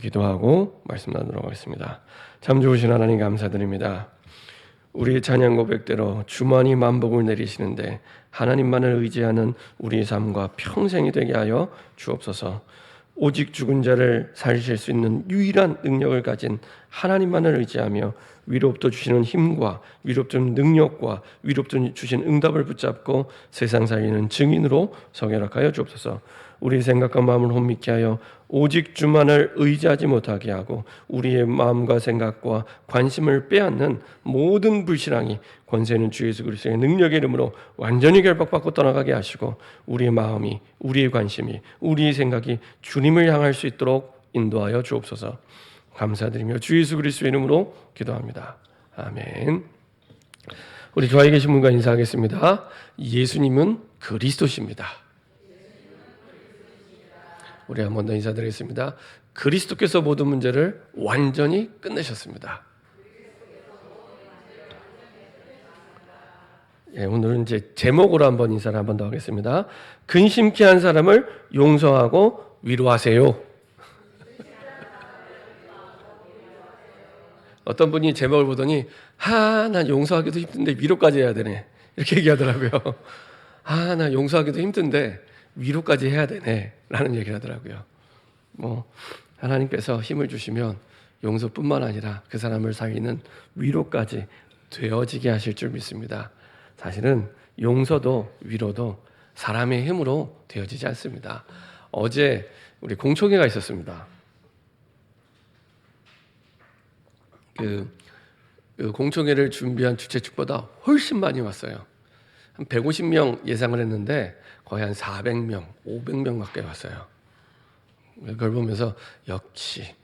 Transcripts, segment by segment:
기도하고 말씀 나누도록 하겠습니다. 참 좋으신 하나님 감사드립니다. 우리의 찬양 고백대로 주만이 만복을 내리시는데 하나님만을 의지하는 우리의 삶과 평생이 되게 하여 주옵소서. 오직 죽은 자를 살리실 수 있는 유일한 능력을 가진 하나님만을 의지하며 위로부터 주시는 힘과 위로부터 주는 능력과 위로부터 주신 응답을 붙잡고 세상 살리는 증인으로 서게 하여 주옵소서. 우리 생각과 마음을 혼미케 하여 오직 주만을 의지하지 못하게 하고 우리의 마음과 생각과 관심을 빼앗는 모든 불신앙이 권세 있는 주 예수 그리스도의 능력의 이름으로 완전히 결박받고 떠나가게 하시고 우리의 마음이, 우리의 관심이, 우리의 생각이 주님을 향할 수 있도록 인도하여 주옵소서. 감사드리며 주 예수 그리스도의 이름으로 기도합니다. 아멘. 우리 좌에 계신 분과 인사하겠습니다. 예수님은 그리스도십니다. 우리 한 번 더 인사드리겠습니다. 그리스도께서 모든 문제를 완전히 끝내셨습니다. 예, 오늘은 이제 제목으로 한번 인사를 한 번 더 하겠습니다. 근심케 한 사람을 용서하고 위로하세요. 어떤 분이 제목을 보더니 난 용서하기도 힘든데 위로까지 해야 되네 이렇게 얘기하더라고요. 나 용서하기도 힘든데 위로까지 해야 되네 라는 얘기를 하더라고요. 하나님께서 힘을 주시면 용서뿐만 아니라 그 사람을 살리는 위로까지 되어지게 하실 줄 믿습니다. 사실은 용서도 위로도 사람의 힘으로 되어지지 않습니다. 어제 우리 공청회가 있었습니다. 그 공청회를 준비한 주최 측보다 훨씬 많이 왔어요. 한 150명 예상을 했는데 거의 한 400명, 500명 가까이 왔어요. 그걸 보면서 역시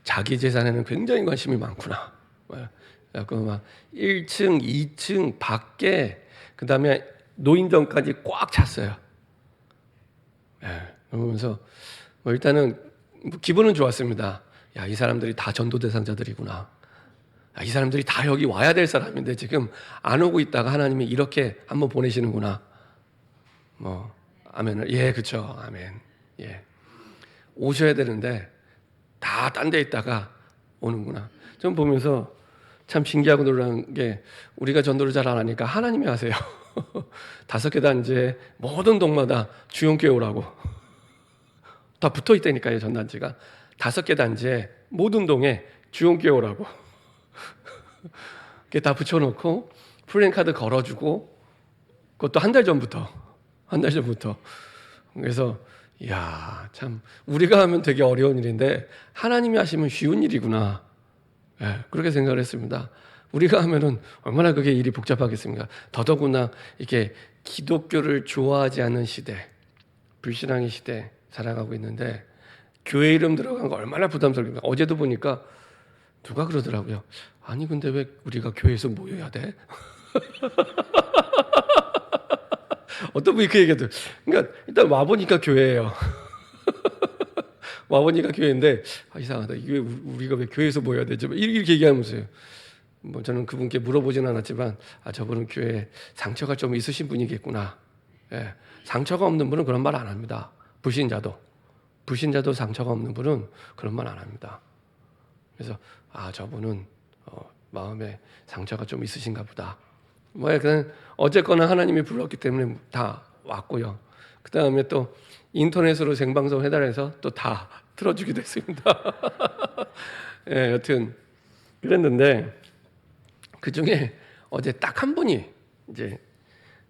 자기 재산에는 굉장히 관심이 많구나. 막 1층, 2층 밖에 그 다음에 노인정까지 꽉 찼어요. 그러면서 일단은 기분은 좋았습니다. 이 사람들이 다 전도 대상자들이구나. 이 사람들이 다 여기 와야 될 사람인데 지금 안 오고 있다가 하나님이 이렇게 한번 보내시는구나. 아멘을. 예, 그렇죠. 아멘. 예. 오셔야 되는데 다 딴 데 있다가 오는구나. 좀 보면서 참 신기하고 놀라운 게 우리가 전도를 잘 안 하니까 하나님이 하세요. 5개 단지에 모든 동마다 주용교회 오라고. 다 붙어 있다니까요, 전단지가. 5개 단지에 모든 동에 주용교회 오라고. 그게 다 붙여놓고 플랜카드 걸어주고 그것도 한 달 전부터. 그래서 참 우리가 하면 되게 어려운 일인데 하나님이 하시면 쉬운 일이구나. 그렇게 생각을 했습니다. 우리가 하면은 얼마나 그게 일이 복잡하겠습니까? 더더구나 이렇게 기독교를 좋아하지 않는 시대, 불신앙의 시대 살아가고 있는데 교회 이름 들어간 거 얼마나 부담스럽습니까? 어제도 보니까 누가 그러더라고요. 아니 근데 왜 우리가 교회에서 모여야 돼? 어떤 분이 그 얘기도. 그러니까 일단 와보니까 교회예요. 와보니까 교회인데 이상하다. 이게 우리가 왜 교회에서 모여야 되지? 이렇게 얘기하면서요. 저는 그분께 물어보진 않았지만 저분은 교회에 상처가 좀 있으신 분이겠구나. 상처가 없는 분은 그런 말 안 합니다. 불신자도 상처가 없는 분은 그런 말 안 합니다. 그래서 저분은 마음에 상처가 좀 있으신가 보다. 그냥 어쨌거나 하나님이 불렀기 때문에 다 왔고요. 그 다음에 또 인터넷으로 생방송 해달해서 또 다 틀어주기도 했습니다. 여튼 그랬는데 그 중에 어제 딱 한 분이 이제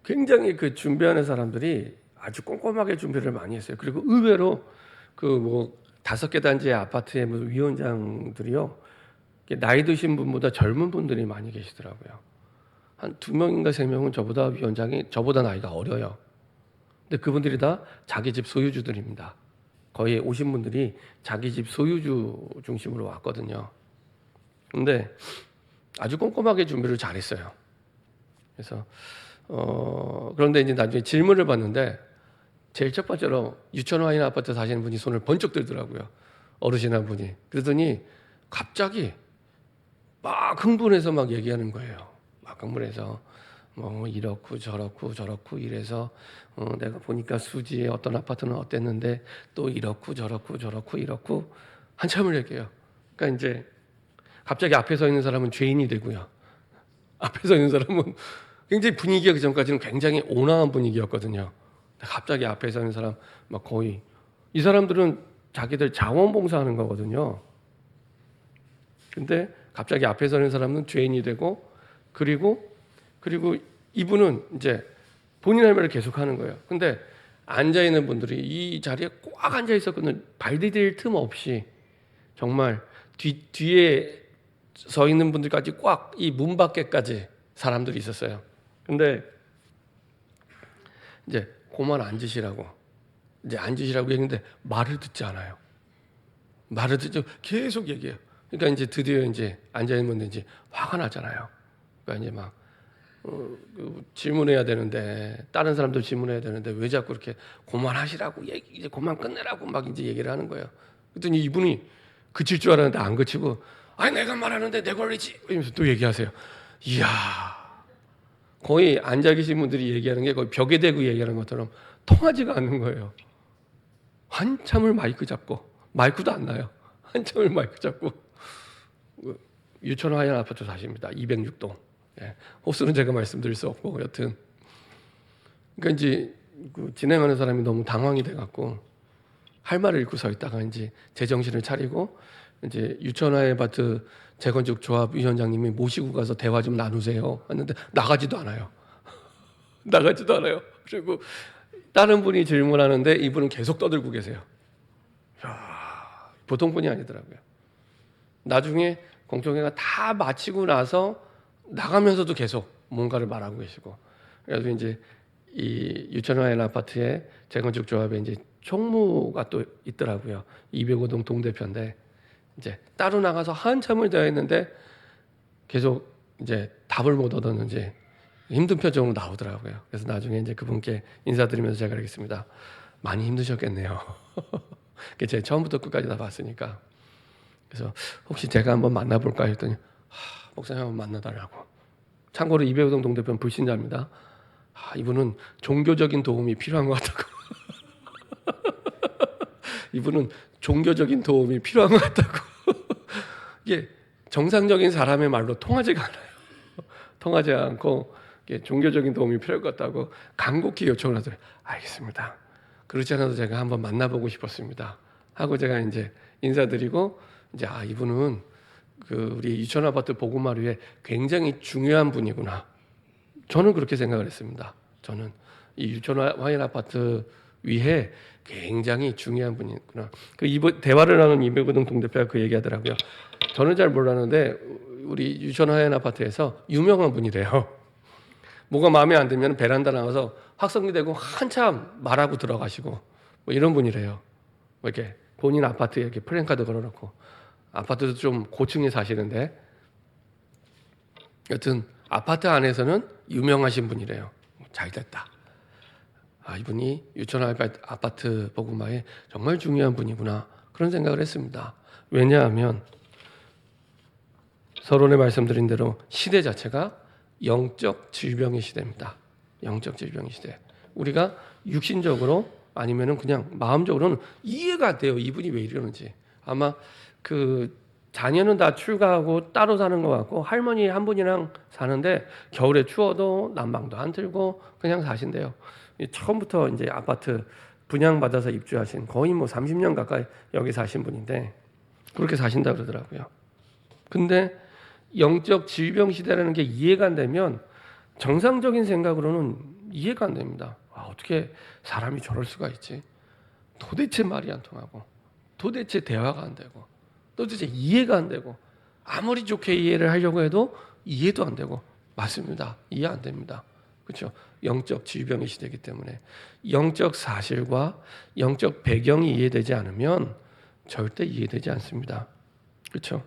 굉장히 그 준비하는 사람들이 아주 꼼꼼하게 준비를 많이 했어요. 그리고 의외로 5개 단지의 아파트의 위원장들이요, 나이 드신 분보다 젊은 분들이 많이 계시더라고요. 한 2명인가 3명은 위원장이 저보다 나이가 어려요. 근데 그분들이 다 자기 집 소유주들입니다. 거의 오신 분들이 자기 집 소유주 중심으로 왔거든요. 근데 아주 꼼꼼하게 준비를 잘했어요. 그래서 그런데 이제 나중에 질문을 받는데 제일 첫 번째로 유천화 있는 아파트 사시는 분이 손을 번쩍 들더라고요. 어르신 한 분이. 그러더니 갑자기 막 흥분해서 막 얘기하는 거예요. 막 흥분해서 이렇고 저렇고 이래서 내가 보니까 수지의 어떤 아파트는 어땠는데 또 이렇고 저렇고 이렇고 한참을 얘기해요. 그러니까 이제 갑자기 앞에 서 있는 사람은 죄인이 되고요. 앞에 서 있는 사람은 굉장히 분위기가 그전까지는 굉장히 온화한 분위기였거든요. 갑자기 앞에 서 있는 사람 막 거의 이 사람들은 자기들 자원봉사하는 거거든요. 근데 갑자기 앞에 서 있는 사람은 죄인이 되고 그리고 이분은 이제 본인 할 말을 계속 하는 거예요. 근데 앉아 있는 분들이 이 자리에 꽉 앉아 있었거든요. 발 디딜 틈 없이 정말 뒤에 서 있는 분들까지 꽉 이 문 밖에까지 사람들이 있었어요. 근데 이제 그만 앉으시라고 얘기했는데 말을 듣지 않아요. 말을 듣죠. 계속 얘기해요. 그러니까 이제 드디어 이제 앉아 있는 분들 이제 화가 나잖아요. 그러니까 이제 막 질문해야 되는데 다른 사람들 질문해야 되는데 왜 자꾸 이렇게 그만하시라고 이제 그만 끝내라고 막 이제 얘기를 하는 거예요. 그랬더니 이분이 그칠 줄 알았는데 안 그치고 아니 내가 말하는데 내 권리지 이러면서 또 얘기하세요. 이야 거의 앉아 계신 분들이 얘기하는 게 거의 벽에 대고 얘기하는 것처럼 통하지가 않는 거예요. 한참을 마이크 잡고 마이크도 안 나요. 한참을 마이크 잡고 유천 하얀 아파트 사십니다. 206동. 예. 호수는 제가 말씀드릴 수 없고 여튼 그러니까 이제 진행하는 사람이 너무 당황이 돼갖고 할 말을 잃고 서 있다가 이제 제정신을 차리고 이제 유천하얀 아파트 재건축 조합 위원장님이 모시고 가서 대화 좀 나누세요 했는데 나가지도 않아요. 나가지도 않아요. 그리고 다른 분이 질문하는데 이분은 계속 떠들고 계세요. 이야, 보통 분이 아니더라고요. 나중에 공청회가 다 마치고 나서 나가면서도 계속 뭔가를 말하고 계시고 그래서 이제 이 유천하얀 아파트의 재건축 조합에 이제 총무가 또 있더라고요. 205동 동대표인데 이제 따로 나가서 한참을 대화했는데 계속 이제 답을 못 얻었는지 힘든 표정으로 나오더라고요. 그래서 나중에 이제 그분께 인사드리면서 제가 그러겠습니다. 많이 힘드셨겠네요. 제가 처음부터 끝까지 다 봤으니까. 그래서 혹시 제가 한번 만나볼까 했더니 목사님 한번 만나달라고. 참고로 이배우동 동대표는 불신자입니다. 이분은 종교적인 도움이 필요한 것 같다고. 이분은 종교적인 도움이 필요한 것 같다고. 이게 정상적인 사람의 말로 통하지가 않아요. 통하지 않고 종교적인 도움이 필요할 것 같다고 간곡히 요청을 하더라고요. 알겠습니다. 그렇지 않아도 제가 한번 만나보고 싶었습니다. 하고 제가 이제 인사드리고 이제 이분은 우리 유천 아파트 보금마루에 굉장히 중요한 분이구나. 저는 그렇게 생각을 했습니다. 저는 이 유천 화인 아파트 위에 굉장히 중요한 분이구나. 대화를 나눈 이배구동 동대표가 그 얘기하더라고요. 저는 잘 몰랐는데 우리 유천 화인 아파트에서 유명한 분이래요. 뭐가 마음에 안 들면 베란다 나가서 확성기 대고 한참 말하고 들어가시고 뭐 이런 분이래요. 뭐 이렇게 본인 아파트에 이렇게 플랜카드 걸어놓고 아파트도 좀 고층에 사시는데 여튼 아파트 안에서는 유명하신 분이래요. 잘됐다. 이분이 유천 아파트 보금마에 정말 중요한 분이구나 그런 생각을 했습니다. 왜냐하면 서론에 말씀드린 대로 시대 자체가 영적 질병의 시대입니다. 영적 질병의 시대. 우리가 육신적으로 아니면은 그냥 마음적으로는 이해가 안 돼요. 이분이 왜 이러는지. 아마 자녀는 다 출가하고 따로 사는 것 같고 할머니 한 분이랑 사는데 겨울에 추워도 난방도 안 틀고 그냥 사신대요. 처음부터 이제 아파트 분양받아서 입주하신 거의 뭐 30년 가까이 여기 사신 분인데 그렇게 사신다 그러더라고요. 근데 영적 질병 시대라는 게 이해가 안 되면 정상적인 생각으로는 이해가 안 됩니다. 어떻게 사람이 저럴 수가 있지? 도대체 말이 안 통하고 도대체 대화가 안 되고 도대체 이해가 안 되고 아무리 좋게 이해를 하려고 해도 이해도 안 되고 맞습니다. 이해 안 됩니다. 그렇죠? 영적 질병의 시대이기 때문에 영적 사실과 영적 배경이 이해되지 않으면 절대 이해되지 않습니다. 그렇죠?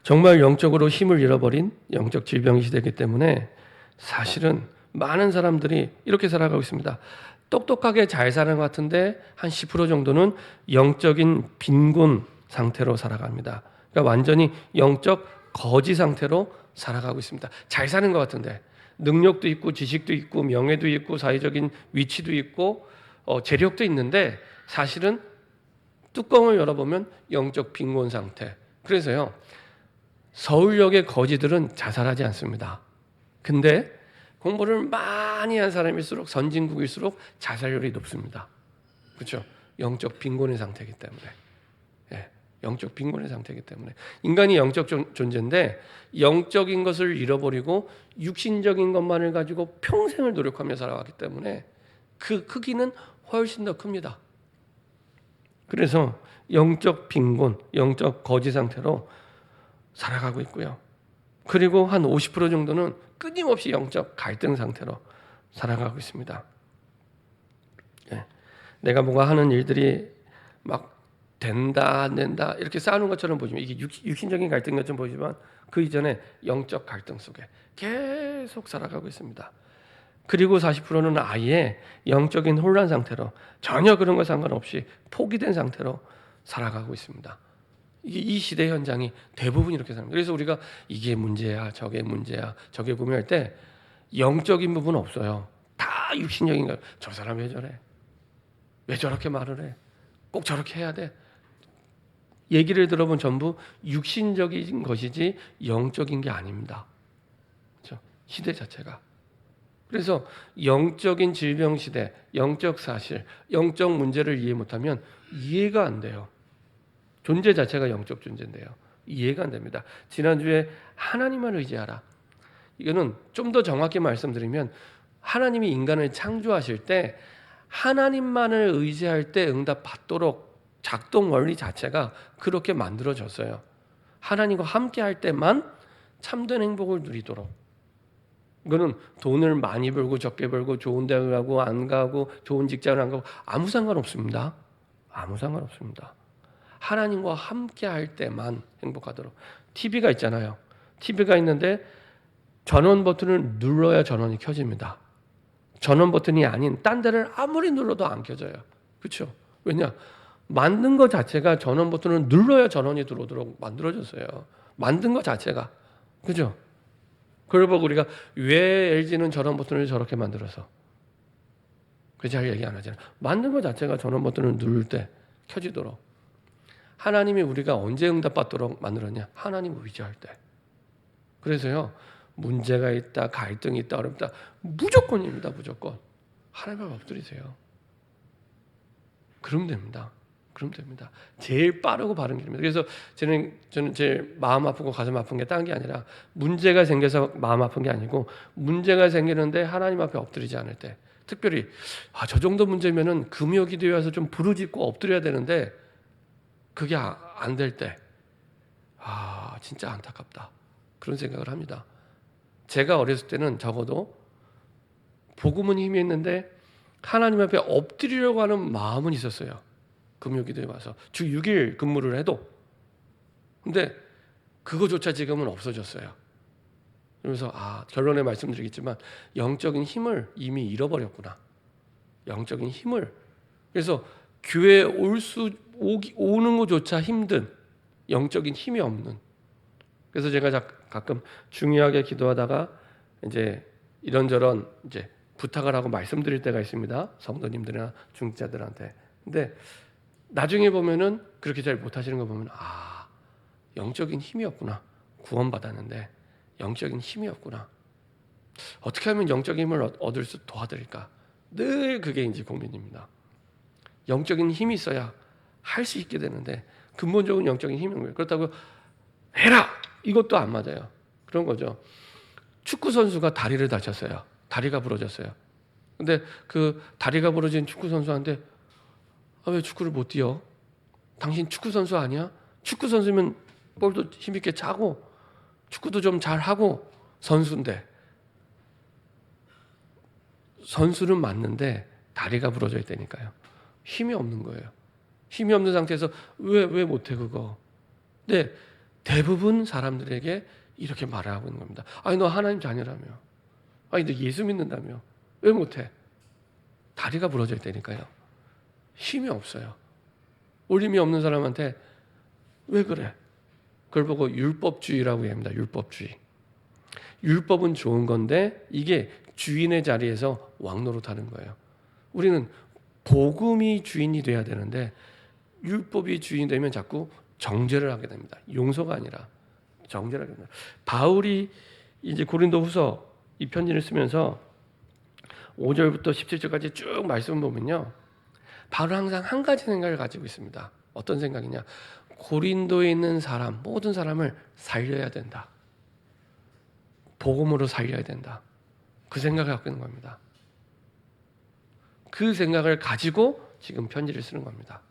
정말 영적으로 힘을 잃어버린 영적 질병의 시대이기 때문에 사실은 많은 사람들이 이렇게 살아가고 있습니다. 똑똑하게 잘 사는 것 같은데 한 10% 정도는 영적인 빈곤 상태로 살아갑니다. 그러니까 완전히 영적 거지 상태로 살아가고 있습니다. 잘 사는 것 같은데 능력도 있고 지식도 있고 명예도 있고 사회적인 위치도 있고 재력도 있는데 사실은 뚜껑을 열어보면 영적 빈곤 상태. 그래서요, 서울역의 거지들은 자살하지 않습니다. 근데 공부를 많이 한 사람일수록, 선진국일수록 자살률이 높습니다. 그렇죠? 영적 빈곤의 상태이기 때문에. 예, 영적 빈곤의 상태이기 때문에. 인간이 영적 존재인데 영적인 것을 잃어버리고 육신적인 것만을 가지고 평생을 노력하며 살아왔기 때문에 그 크기는 훨씬 더 큽니다. 그래서 영적 빈곤, 영적 거지 상태로 살아가고 있고요. 그리고 한 50% 정도는 끊임없이 영적 갈등 상태로 살아가고 있습니다. 예. 내가 뭔가 하는 일들이 막 된다 안 된다 이렇게 싸우는 것처럼 보지만, 이게 육신적인 갈등 것처럼 보이지만 그 이전에 영적 갈등 속에 계속 살아가고 있습니다. 그리고 40%는 아예 영적인 혼란 상태로, 전혀 그런 거 상관없이 포기된 상태로 살아가고 있습니다. 이 시대 현장이 대부분 이렇게 삽니다. 그래서 우리가 이게 문제야, 저게 문제야, 저게 구매할 때 영적인 부분은 없어요. 다 육신적인 거예요. 저 사람 왜 저래? 왜 저렇게 말을 해? 꼭 저렇게 해야 돼? 얘기를 들어본 전부 육신적인 것이지 영적인 게 아닙니다. 그렇죠? 시대 자체가. 그래서 영적인 질병 시대, 영적 사실, 영적 문제를 이해 못하면 이해가 안 돼요. 존재 자체가 영적 존재인데요. 이해가 안 됩니다. 지난주에 하나님만 의지하라. 이거는 좀 더 정확히 말씀드리면, 하나님이 인간을 창조하실 때 하나님만을 의지할 때 응답 받도록 작동 원리 자체가 그렇게 만들어졌어요. 하나님과 함께 할 때만 참된 행복을 누리도록. 이거는 돈을 많이 벌고 적게 벌고 좋은 데 가고 안 가고 좋은 직장을 안 가고 아무 상관없습니다. 아무 상관없습니다. 하나님과 함께 할 때만 행복하도록. TV가 있잖아요. TV가 있는데 전원 버튼을 눌러야 전원이 켜집니다. 전원 버튼이 아닌 딴 데를 아무리 눌러도 안 켜져요. 그렇죠? 왜냐? 만든 것 자체가 전원 버튼을 눌러야 전원이 들어오도록 만들어졌어요. 만든 것 자체가. 그죠? 그걸 보고 우리가 왜 LG는 전원 버튼을 저렇게 만들어서, 그 잘 얘기 안 하잖아요. 만든 것 자체가 전원 버튼을 누를 때 켜지도록. 하나님이 우리가 언제 응답받도록 만들었냐? 하나님을 의지할 때. 그래서요, 문제가 있다, 갈등이 있다, 어렵다, 무조건입니다. 무조건. 하나님 앞에 엎드리세요. 그러면 됩니다. 그러면 됩니다. 제일 빠르고 바른 길입니다. 그래서 저는 제일 마음 아프고 가슴 아픈 게 딴 게 아니라, 문제가 생겨서 마음 아픈 게 아니고, 문제가 생기는데 하나님 앞에 엎드리지 않을 때, 특별히 저 정도 문제면은 금요기도에 와서 좀 부르짖고 엎드려야 되는데 그게 안 될 때, 진짜 안타깝다, 그런 생각을 합니다. 제가 어렸을 때는 적어도 복음은 힘이 있는데 하나님 앞에 엎드리려고 하는 마음은 있었어요. 금요기도에 와서 주 6일 근무를 해도. 근데 그거조차 지금은 없어졌어요. 그러면서 결론에 말씀드리겠지만 영적인 힘을 이미 잃어버렸구나. 영적인 힘을. 그래서 교회에 오는 것조차 힘든, 영적인 힘이 없는. 그래서 제가 가끔 중요하게 기도하다가 이제 이런저런 이제 부탁을 하고 말씀드릴 때가 있습니다. 성도님들이나 중직자들한테. 근데 나중에 보면은 그렇게 잘 못하시는 거 보면 영적인 힘이 없구나. 구원받았는데 영적인 힘이 없구나. 어떻게 하면 영적인 힘을 얻을 수 도와드릴까? 늘 그게 이제 고민입니다. 영적인 힘이 있어야 할 수 있게 되는데 근본적인 영적인 힘이 없는 거예요. 그렇다고 해라! 이것도 안 맞아요. 그런 거죠. 축구 선수가 다리를 다쳤어요. 다리가 부러졌어요. 근데 그 다리가 부러진 축구 선수한테 왜 축구를 못 뛰어? 당신 축구 선수 아니야? 축구 선수면 볼도 힘있게 차고 축구도 좀 잘하고 선수인데, 선수는 맞는데 다리가 부러져 있다니까요. 힘이 없는 거예요. 힘이 없는 상태에서 왜 못해 그거? 근데 대부분 사람들에게 이렇게 말을 하고 있는 겁니다. 너 하나님 자녀라며. 너 예수 믿는다며. 왜 못해? 다리가 부러져 있다니까요. 힘이 없어요. 올림이 없는 사람한테 왜 그래? 그걸 보고 율법주의라고 합니다. 율법주의. 율법은 좋은 건데 이게 주인의 자리에서 왕노릇하는 거예요. 우리는 복음이 주인이 돼야 되는데 율법이 주인이 되면 자꾸 정죄를 하게 됩니다. 용서가 아니라 정죄를 하게 됩니다. 바울이 이제 고린도후서 이 편지를 쓰면서 5절부터 17절까지 쭉 말씀 보면요, 바울은 항상 한 가지 생각을 가지고 있습니다. 어떤 생각이냐? 고린도에 있는 사람, 모든 사람을 살려야 된다. 복음으로 살려야 된다. 그 생각을 갖고 있는 겁니다. 그 생각을 가지고 지금 편지를 쓰는 겁니다.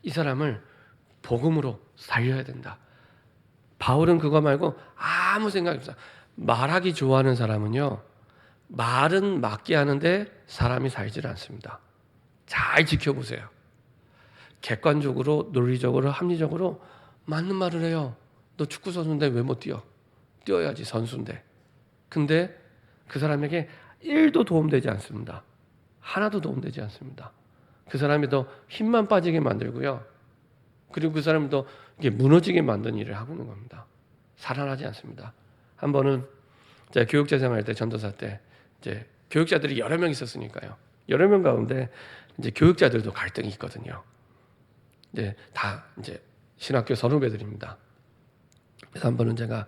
이 사람을 복음으로 살려야 된다. 바울은 그거 말고 아무 생각이 없어요. 말하기 좋아하는 사람은요, 말은 맞게 하는데 사람이 살질 않습니다. 잘 지켜보세요. 객관적으로, 논리적으로, 합리적으로 맞는 말을 해요. 너 축구 선수인데 왜 못 뛰어? 뛰어야지, 선수인데. 근데 그 사람에게 1도 도움되지 않습니다. 하나도 도움되지 않습니다. 그 사람이 더 힘만 빠지게 만들고요, 그리고 그 사람이 더 이게 무너지게 만드는 일을 하고 있는 겁니다. 살아나지 않습니다. 한 번은 제가 교육자 생활할 때, 전도사 때 이제 교육자들이 여러 명 있었으니까요. 여러 명 가운데 이제 교육자들도 갈등이 있거든요. 이제 다 이제 신학교 선후배들입니다. 그래서 한 번은 제가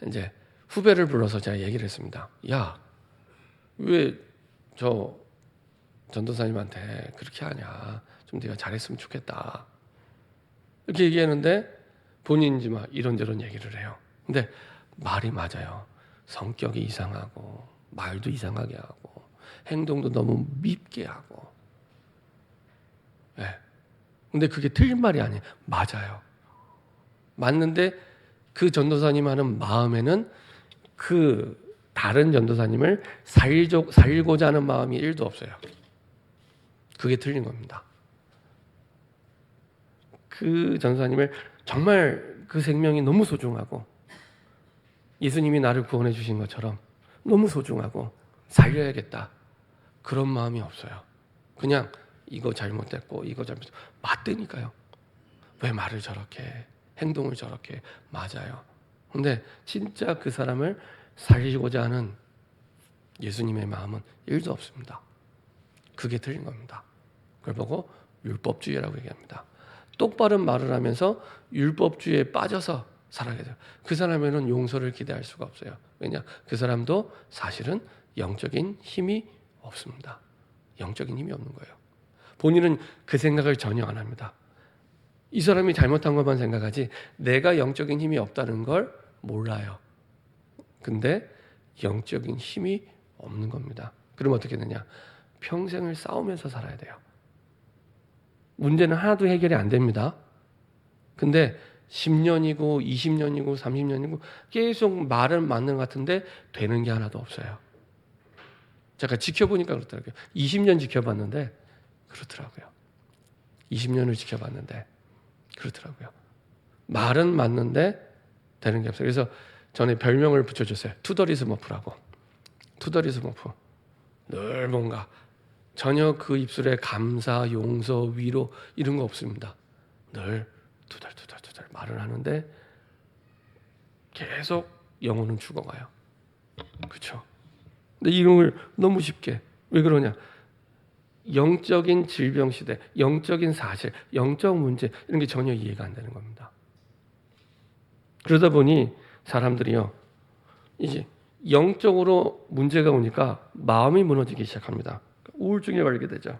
이제 후배를 불러서 제가 얘기를 했습니다. 야, 왜 저 전도사님한테 그렇게 하냐? 좀 네가 잘했으면 좋겠다. 이렇게 얘기하는데 본인인지 막 이런저런 얘기를 해요. 근데 말이 맞아요. 성격이 이상하고 말도 이상하게 하고 행동도 너무 밉게 하고. 네. 근데 그게 틀린 말이 아니에요. 맞아요. 맞는데 그 전도사님 하는 마음에는 그 다른 전도사님을 살고자 하는 마음이 1도 없어요. 그게 틀린 겁니다. 그 전도사님을 정말 그 생명이 너무 소중하고 예수님이 나를 구원해 주신 것처럼 너무 소중하고 살려야겠다, 그런 마음이 없어요. 그냥 이거 잘못됐고 이거 잘못됐고 맞다니까요. 왜 말을 저렇게 해? 행동을 저렇게 해? 맞아요. 근데 진짜 그 사람을 살리고자 하는 예수님의 마음은 1도 없습니다. 그게 틀린 겁니다. 그걸 보고 율법주의라고 얘기합니다. 똑바른 말을 하면서 율법주의에 빠져서 살아야 돼요. 그 사람에는 용서를 기대할 수가 없어요. 왜냐? 그 사람도 사실은 영적인 힘이 없습니다. 영적인 힘이 없는 거예요. 본인은 그 생각을 전혀 안 합니다. 이 사람이 잘못한 것만 생각하지 내가 영적인 힘이 없다는 걸 몰라요. 근데 영적인 힘이 없는 겁니다. 그럼 어떻게 되냐? 평생을 싸우면서 살아야 돼요. 문제는 하나도 해결이 안 됩니다. 근데 10년이고 20년이고 30년이고 계속 말은 맞는 것 같은데 되는 게 하나도 없어요. 제가 지켜보니까 그렇더라고요. 20년 지켜봤는데 그렇더라고요. 20년을 지켜봤는데 그렇더라고요. 말은 맞는데 되는 게 없어요. 그래서 전에 별명을 붙여줬어요. 투더리스머프라고. 투더리스머프. 늘 뭔가 전혀 그 입술에 감사, 용서, 위로 이런 거 없습니다. 늘 투덜투덜투덜 말을 하는데 계속 영혼은 죽어가요. 그렇죠? 근데 이런 걸 너무 쉽게, 왜 그러냐? 영적인 질병 시대, 영적인 사실, 영적 문제 이런 게 전혀 이해가 안 되는 겁니다. 그러다 보니 사람들이요, 이제 영적으로 문제가 오니까 마음이 무너지기 시작합니다. 우울증에 걸리게 되죠.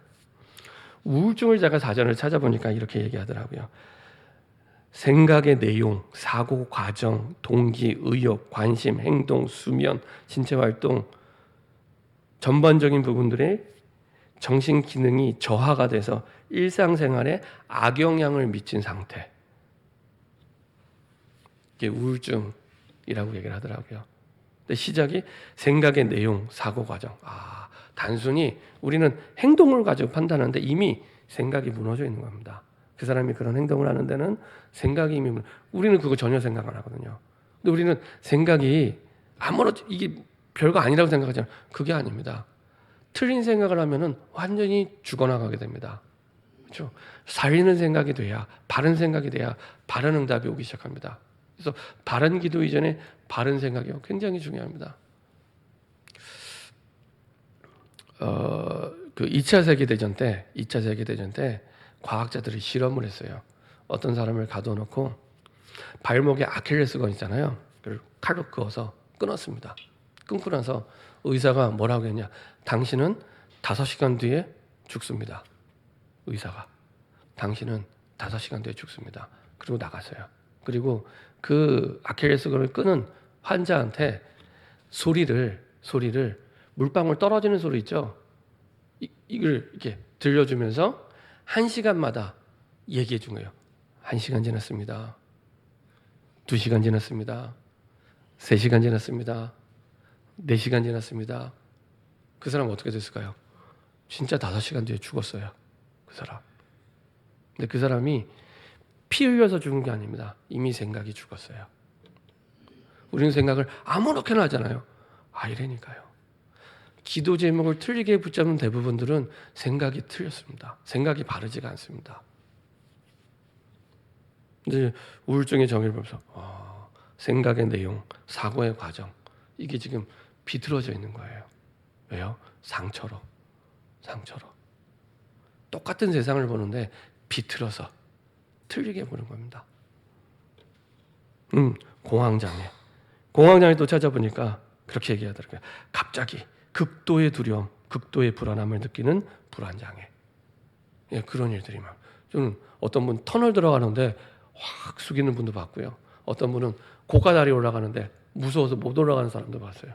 우울증을 제가 사전을 찾아보니까 이렇게 얘기하더라고요. 생각의 내용, 사고 과정, 동기, 의욕, 관심, 행동, 수면, 신체 활동 전반적인 부분들의 정신 기능이 저하가 돼서 일상생활에 악영향을 미친 상태. 이게 우울증이라고 얘기를 하더라고요. 근데 시작이 생각의 내용, 사고 과정. 단순히 우리는 행동을 가지고 판단하는데 이미 생각이 무너져 있는 겁니다. 그 사람이 그런 행동을 하는 데는 생각이 이미 우리는 그거 전혀 생각 안 하거든요. 근데 우리는 생각이 이게 별거 아니라고 생각하잖아요. 그게 아닙니다. 틀린 생각을 하면은 완전히 죽어나가게 됩니다. 그렇죠? 살리는 생각이 돼야, 바른 생각이 돼야 바른 응답이 오기 시작합니다. 그래서 바른 기도 이전에 바른 생각이요, 굉장히 중요합니다. 그 2차 세계대전 때 과학자들이 실험을 했어요. 어떤 사람을 가둬놓고 발목에 아킬레스건 있잖아요. 그걸 칼로 그어서 끊었습니다. 끊고 나서 의사가 뭐라고 했냐? 당신은 5시간 뒤에 죽습니다. 의사가. 당신은 5시간 뒤에 죽습니다. 그리고 나갔어요. 그리고 그 아킬레스건을 끊은 환자한테 소리를 물방울 떨어지는 소리 있죠? 이걸 이렇게 들려주면서 1시간마다 얘기해 준 거예요. 1시간 지났습니다. 2시간 지났습니다. 3시간 지났습니다. 4시간 지났습니다. 그 사람 어떻게 됐을까요? 진짜 5시간 뒤에 죽었어요. 그 사람. 근데 그 사람이 피 흘려서 죽은 게 아닙니다. 이미 생각이 죽었어요. 우리는 생각을 아무렇게나 하잖아요. 이래니까요. 기도 제목을 틀리게 붙잡는 대부분들은 생각이 틀렸습니다. 생각이 바르지가 않습니다. 근데 우울증의 정의를 보면서 생각의 내용, 사고의 과정 이게 지금 비틀어져 있는 거예요. 왜요? 상처로. 똑같은 세상을 보는데 비틀어서 틀리게 보는 겁니다. 공황장애 또 찾아보니까 그렇게 얘기하더라고요. 갑자기 극도의 두려움, 극도의 불안함을 느끼는 불안장애. 예, 그런 일들이 막. 저는 어떤 분 터널 들어가는데 확 숙이는 분도 봤고요. 어떤 분은 고가다리 올라가는데 무서워서 못 올라가는 사람도 봤어요.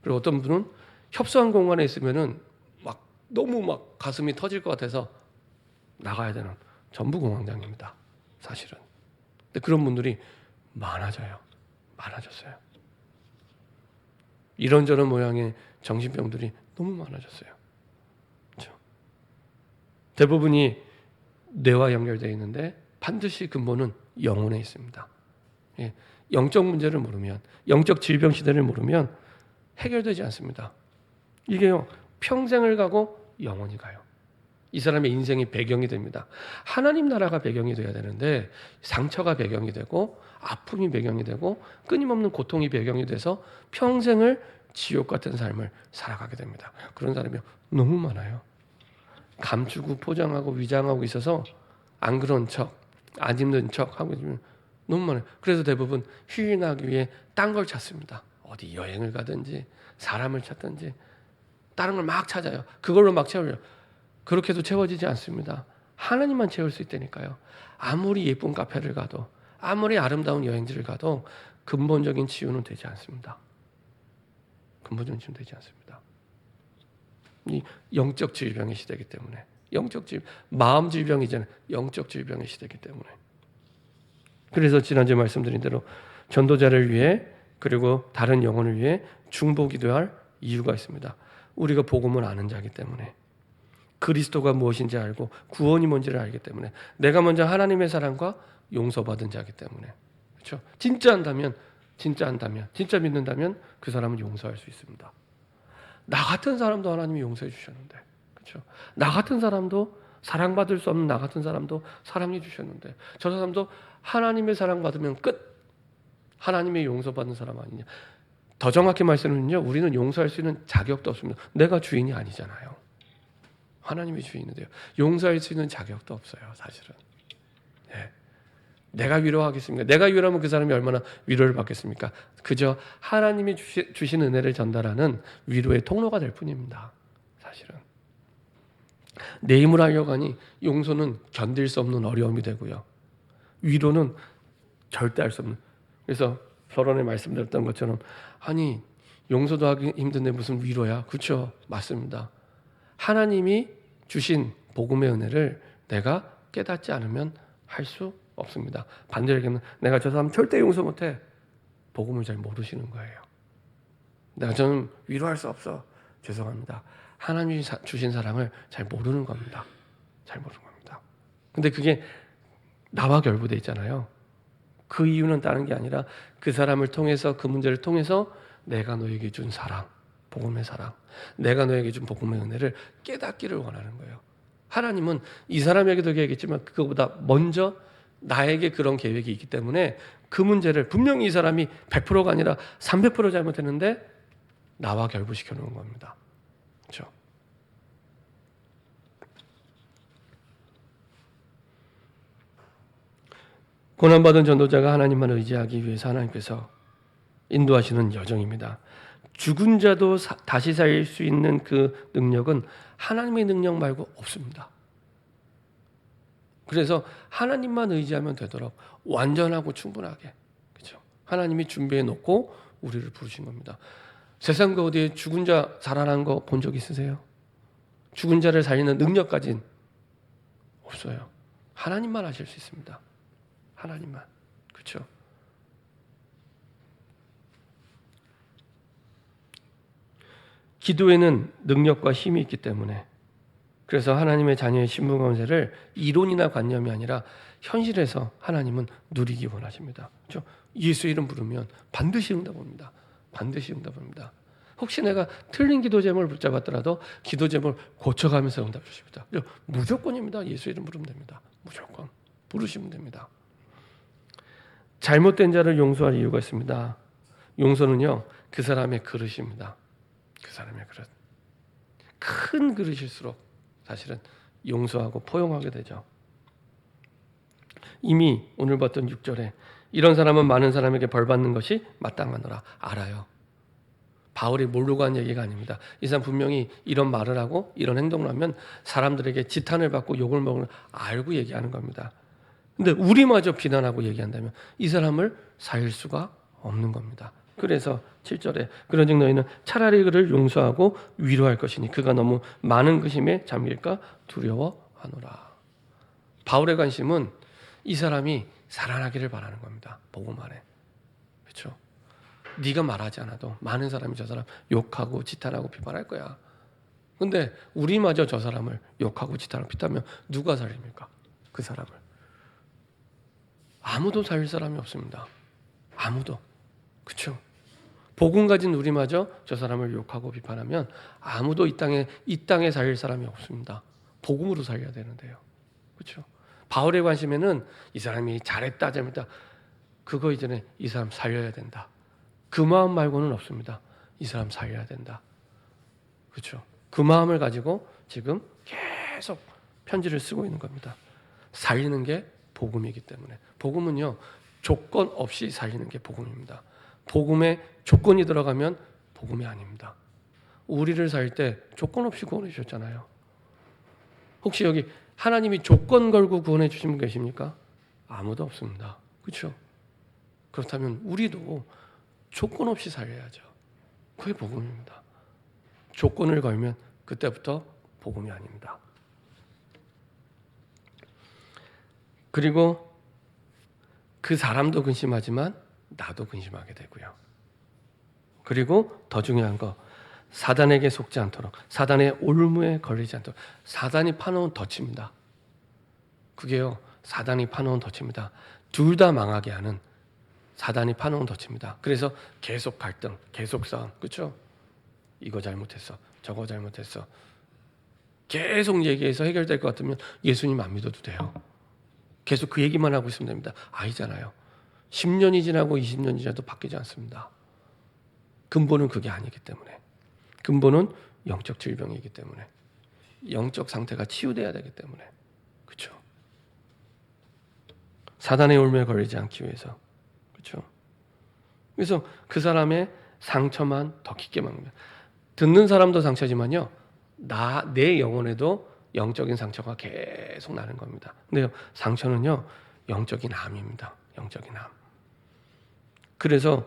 그리고 어떤 분은 협소한 공간에 있으면은 막 너무 막 가슴이 터질 것 같아서 나가야 되는 전부 공황장애입니다. 사실은. 근데 그런 분들이 많아졌어요. 이런저런 모양의 정신병들이 너무 많아졌어요. 그렇죠? 대부분이 뇌와 연결되어 있는데 반드시 근본은 영혼에 있습니다. 예, 영적 문제를 모르면, 영적 질병 시대를 모르면 해결되지 않습니다. 이게요, 평생을 가고 영원히 가요. 이 사람의 인생이 배경이 됩니다. 하나님 나라가 배경이 돼야 되는데 상처가 배경이 되고 아픔이 배경이 되고 끊임없는 고통이 배경이 돼서 평생을 지옥 같은 삶을 살아가게 됩니다. 그런 사람이 너무 많아요. 감추고 포장하고 위장하고 있어서 안 그런 척, 안 힘든 척 하고 있으면 너무 많아요. 그래서 대부분 휴인하기 위해 딴 걸 찾습니다. 어디 여행을 가든지 사람을 찾든지 다른 걸 막 찾아요. 그걸로 막 채우려고. 그렇게도 채워지지 않습니다. 하나님만 채울 수 있다니까요. 아무리 예쁜 카페를 가도 아무리 아름다운 여행지를 가도 근본적인 치유는 되지 않습니다. 근본적인 치유는 되지 않습니다. 이 영적 질병의 시대이기 때문에 마음 질병이잖아요. 영적 질병의 시대이기 때문에. 그래서 지난주에 말씀드린 대로 전도자를 위해 그리고 다른 영혼을 위해 중보기도할 이유가 있습니다. 우리가 복음을 아는 자이기 때문에 그리스도가 무엇인지 알고 구원이 뭔지를 알기 때문에 내가 먼저 하나님의 사랑과 용서받은 자이기 때문에 그렇죠? 진짜 믿는다면 그 사람은 용서할 수 있습니다. 나 같은 사람도 하나님이 용서해 주셨는데 그렇죠? 나 같은 사람도 사랑받을 수 없는 나 같은 사람도 사랑해 주셨는데 저 사람도 하나님의 사랑받으면 끝. 하나님의 용서받는 사람 아니냐. 더 정확히 말씀은요, 우리는 용서할 수 있는 자격도 없습니다. 내가 주인이 아니잖아요. 하나님이 주인인데요. 용서할 수 있는 자격도 없어요, 사실은. 네. 내가 위로하겠습니까? 내가 위로하면 그 사람이 얼마나 위로를 받겠습니까? 그저 하나님이 주신 은혜를 전달하는 위로의 통로가 될 뿐입니다. 사실은. 내 힘을 하려고 하니 용서는 견딜 수 없는 어려움이 되고요. 위로는 절대 할 수 없는. 그래서 서론에 말씀드렸던 것처럼 아니 용서도 하기 힘든데 무슨 위로야? 그렇죠. 맞습니다. 하나님이 주신 복음의 은혜를 내가 깨닫지 않으면 할 수 없습니다. 반대로 얘기하면 내가 저 사람 절대 용서 못해. 복음을 잘 모르시는 거예요. 내가 저는 위로할 수 없어. 죄송합니다. 하나님이 주신 사랑을 잘 모르는 겁니다. 잘 모르는 겁니다. 근데 그게 나와 결부돼 있잖아요. 그 이유는 다른 게 아니라 그 사람을 통해서 그 문제를 통해서 내가 너에게 준 사랑, 복음의 사랑, 내가 너에게 준 복음의 은혜를 깨닫기를 원하는 거예요. 하나님은 이 사람에게도 계획했지만 그거보다 먼저 나에게 그런 계획이 있기 때문에 그 문제를 분명히 이 사람이 100%가 아니라 300% 잘못했는데 나와 결부시켜 놓은 겁니다. 그렇죠? 고난받은 전도자가 하나님만 의지하기 위해서 하나님께서 인도하시는 여정입니다. 죽은 자도 다시 살 수 있는 그 능력은 하나님의 능력 말고 없습니다. 그래서 하나님만 의지하면 되도록 완전하고 충분하게, 그렇죠? 하나님이 준비해 놓고 우리를 부르신 겁니다. 세상 그 어디에 죽은 자 살아난 거 본 적 있으세요? 죽은 자를 살리는 능력까지는 없어요. 하나님만 하실 수 있습니다. 하나님만. 그렇죠? 기도에는 능력과 힘이 있기 때문에, 그래서 하나님의 자녀의 신분 권세를 이론이나 관념이 아니라 현실에서 하나님은 누리기 원하십니다. 그렇죠? 예수 이름 부르면 반드시 응답합니다. 반드시 응답합니다. 혹시 내가 틀린 기도 제목을 붙잡았더라도 기도 제목을 고쳐가면서 응답해 주십니다. 무조건입니다. 예수 이름 부르면 됩니다. 무조건 부르시면 됩니다. 잘못된 자를 용서할 이유가 있습니다. 용서는요, 그 사람의 그릇입니다. 그 사람의 그릇. 큰 그릇일수록 사실은 용서하고 포용하게 되죠. 이미 오늘 봤던 6절에 이런 사람은 많은 사람에게 벌 받는 것이 마땅하노라 알아요. 바울이 모르고 한 얘기가 아닙니다. 이 사람 분명히 이런 말을 하고 이런 행동을 하면 사람들에게 지탄을 받고 욕을 먹을 알고 얘기하는 겁니다. 근데 우리마저 비난하고 얘기한다면 이 사람을 살릴 수가 없는 겁니다. 그래서 7절에 그런즉 너희는 차라리 그를 용서하고 위로할 것이니 그가 너무 많은 근심에 잠길까 두려워하노라. 바울의 관심은 이 사람이 살아나기를 바라는 겁니다. 복음 안에. 그렇죠? 네가 말하지 않아도 많은 사람이 저 사람 욕하고 지탄하고 비판할 거야. 근데 우리마저 저 사람을 욕하고 지탄하고 비판하면 누가 살립니까? 그 사람을. 아무도 살릴 사람이 없습니다. 아무도. 그렇죠? 복음 가진 우리마저 저 사람을 욕하고 비판하면 아무도 이 땅에 살릴 사람이 없습니다. 복음으로 살려야 되는데요. 그렇죠? 바울의 관심에는 이 사람이 잘했다 잘못했다 그거 이전에 이 사람 살려야 된다. 그 마음 말고는 없습니다. 이 사람 살려야 된다. 그렇죠? 그 마음을 가지고 지금 계속 편지를 쓰고 있는 겁니다. 살리는 게 복음이기 때문에. 복음은요, 조건 없이 살리는 게 복음입니다. 복음에 조건이 들어가면 복음이 아닙니다. 우리를 살 때 조건 없이 구원해 주셨잖아요. 혹시 여기 하나님이 조건 걸고 구원해 주신 분 계십니까? 아무도 없습니다. 그렇죠? 그렇다면 우리도 조건 없이 살려야죠. 그게 복음입니다. 조건을 걸면 그때부터 복음이 아닙니다. 그리고 그 사람도 근심하지만 나도 근심하게 되고요. 그리고 더 중요한 거, 사단에게 속지 않도록, 사단의 올무에 걸리지 않도록. 사단이 파놓은 덫입니다. 그게요, 사단이 파놓은 덫입니다. 둘 다 망하게 하는 사단이 파놓은 덫입니다. 그래서 계속 갈등, 계속 싸움, 그렇죠? 이거 잘못했어, 저거 잘못했어. 계속 얘기해서 해결될 것 같으면 예수님 안 믿어도 돼요. 계속 그 얘기만 하고 있으면 됩니다. 아니잖아요. 10년이 지나고 20년이 지나도 바뀌지 않습니다. 근본은 그게 아니기 때문에. 근본은 영적 질병이기 때문에. 영적 상태가 치유돼야 되기 때문에. 그렇죠? 사단의 올무에 걸리지 않기 위해서. 그렇죠? 그래서 그 사람의 상처만 더 깊게 막는. 듣는 사람도 상처지만요. 내 영혼에도 영적인 상처가 계속 나는 겁니다. 근데 상처는요, 영적인 암입니다. 영적인 암. 그래서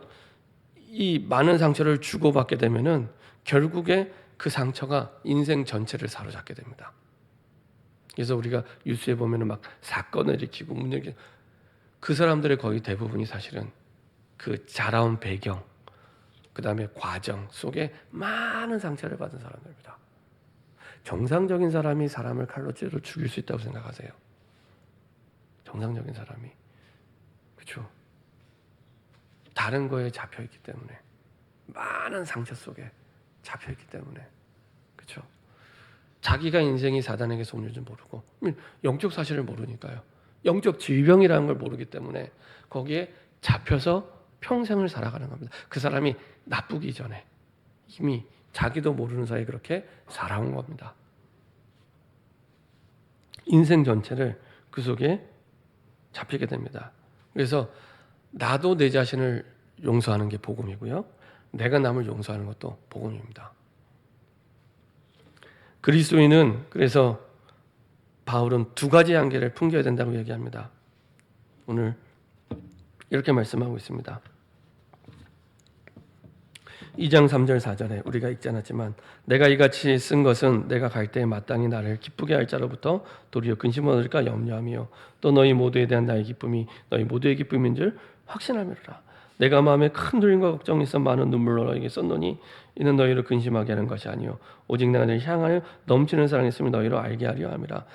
이 많은 상처를 주고받게 되면은 결국에 그 상처가 인생 전체를 사로잡게 됩니다. 그래서 우리가 뉴스에 보면은 막 사건을 일으키고 문제기 그 사람들의 거의 대부분이 사실은 그 자라온 배경, 그 다음에 과정 속에 많은 상처를 받은 사람들입니다. 정상적인 사람이 사람을 칼로 찌르러 죽일 수 있다고 생각하세요? 정상적인 사람이. 그렇죠? 다른 거에 잡혀있기 때문에. 많은 상처 속에 잡혀있기 때문에. 그렇죠? 자기가 인생이 사단에게 속는 줄 모르고 영적 사실을 모르니까요. 영적 질병이라는 걸 모르기 때문에 거기에 잡혀서 평생을 살아가는 겁니다. 그 사람이 나쁘기 전에 이미 자기도 모르는 사이에 그렇게 살아온 겁니다. 인생 전체를 그 속에 잡히게 됩니다. 그래서 나도 내 자신을 용서하는 게 복음이고요. 내가 남을 용서하는 것도 복음입니다. 그리스도인은 그래서 바울은 두 가지 한계를 풍겨야 된다고 얘기합니다. 오늘 이렇게 말씀하고 있습니다. 2장 3절 4절에 우리가 읽지 않았지만 내가 이같이 쓴 것은 내가 갈 때에 마땅히 나를 기쁘게 할 자로부터 도리어 근심 얻을까 염려하며 또 너희 모두에 대한 나의 기쁨이 너희 모두의 기쁨인 줄 확신하미로라. 내가 마음에 큰 두려움과 걱정이 있어 많은 눈물로 너희에게 썼노니 이는 너희를 근심하게 하는 것이 아니요 오직 내가 너희를 향하여 넘치는 사랑이 있음을 너희로 알게 하려 함이라.